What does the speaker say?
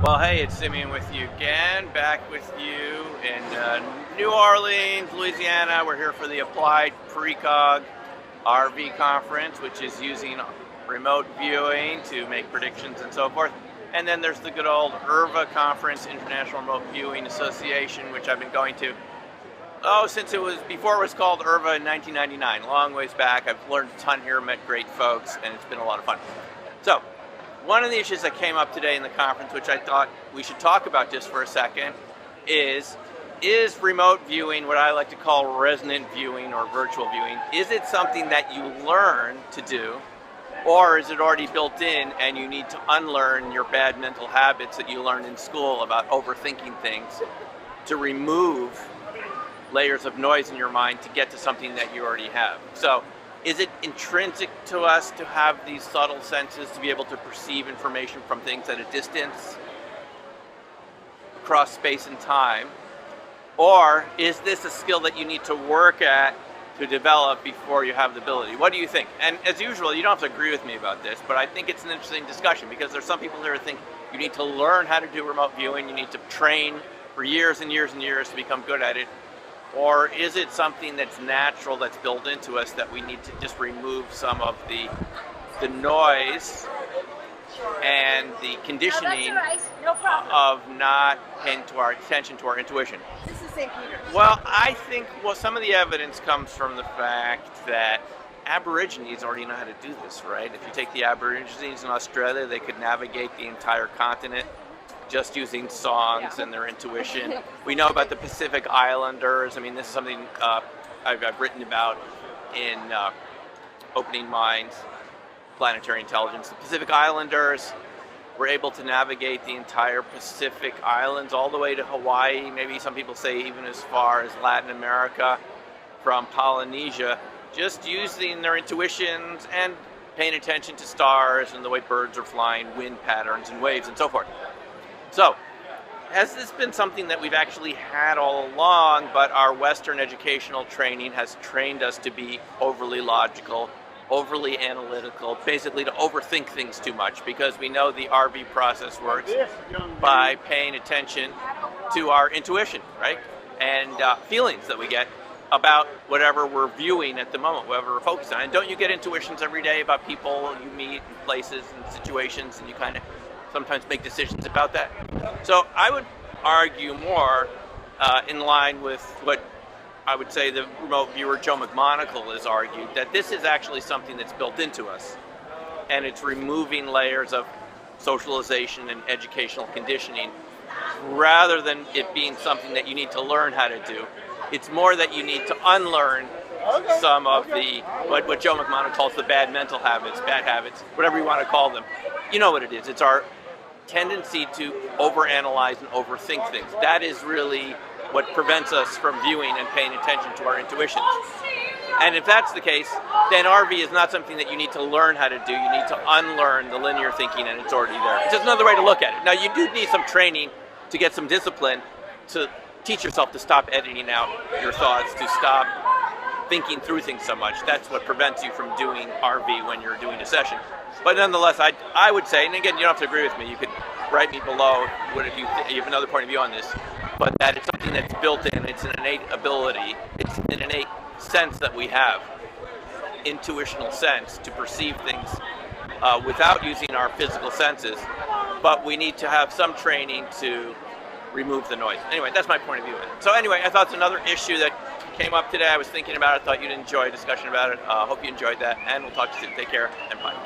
Well, hey, it's Simeon with you again, back with you in New Orleans, Louisiana. We're here for the Applied Precog RV Conference, which is using remote viewing to make predictions and so forth. And then there's the good old IRVA Conference, International Remote Viewing Association, which I've been going to, since before it was called IRVA in 1999, long ways back. I've learned a ton here, met great folks, and it's been a lot of fun. So, one of the issues that came up today in the conference, which I thought we should talk about just for a second, is remote viewing, what I like to call resonant viewing or virtual viewing, is it something that you learn to do, or is it already built in and you need to unlearn your bad mental habits that you learned in school about overthinking things to remove layers of noise in your mind to get to something that you already have? So, is it intrinsic to us to have these subtle senses to be able to perceive information from things at a distance, across space and time? Or is this a skill that you need to work at to develop before you have the ability? What do you think? And as usual, you don't have to agree with me about this, but I think it's an interesting discussion because there's some people here who think you need to learn how to do remote viewing, you need to train for years and years and years to become good at it. Or is it something that's natural, that's built into us, that we need to just remove some of the noise and the conditioning of not paying attention to our intuition? This is St. Peter's. Well, I think some of the evidence comes from the fact that Aborigines already know how to do this, right? If you take the Aborigines in Australia, they could navigate the entire continent just using songs and their intuition. We know about the Pacific Islanders. I mean, this is something I've written about in Opening Minds, Planetary Intelligence. The Pacific Islanders were able to navigate the entire Pacific Islands all the way to Hawaii, maybe some people say even as far as Latin America, from Polynesia, just using their intuitions and paying attention to stars and the way birds are flying, wind patterns and waves and so forth. So, has this been something that we've actually had all along, but our Western educational training has trained us to be overly logical, overly analytical, basically to overthink things too much, because we know the RV process works by paying attention to our intuition, right? And feelings that we get about whatever we're viewing at the moment, whatever we're focused on. And don't you get intuitions every day about people you meet and places and situations, and you kind of sometimes make decisions about that? So I would argue more in line with what I would say the remote viewer Joe McMonagle has argued, that this is actually something that's built into us, and it's removing layers of socialization and educational conditioning rather than it being something that you need to learn how to do. It's more that you need to unlearn some of the what Joe McMonagle calls the bad mental habits, bad habits, whatever you want to call them. You know what it is. It's our tendency to overanalyze and overthink things. That is really what prevents us from viewing and paying attention to our intuitions. And if that's the case, then RV is not something that you need to learn how to do. You need to unlearn the linear thinking, and it's already there. It's just another way to look at it. Now, you do need some training to get some discipline to teach yourself to stop editing out your thoughts, to stop thinking through things so much. That's what prevents you from doing RV when you're doing a session. But nonetheless, I would say, and again, you don't have to agree with me, you could write me below what if you have another point of view on this, but that it's something that's built in, it's an innate ability, it's an innate sense that we have, intuitional sense to perceive things without using our physical senses, but we need to have some training to remove the noise. Anyway, that's my point of view. So anyway, I thought it's another issue that came up today. I was thinking about it, thought you'd enjoy a discussion about it. Hope you enjoyed that, and we'll talk to you soon. Take care, and bye.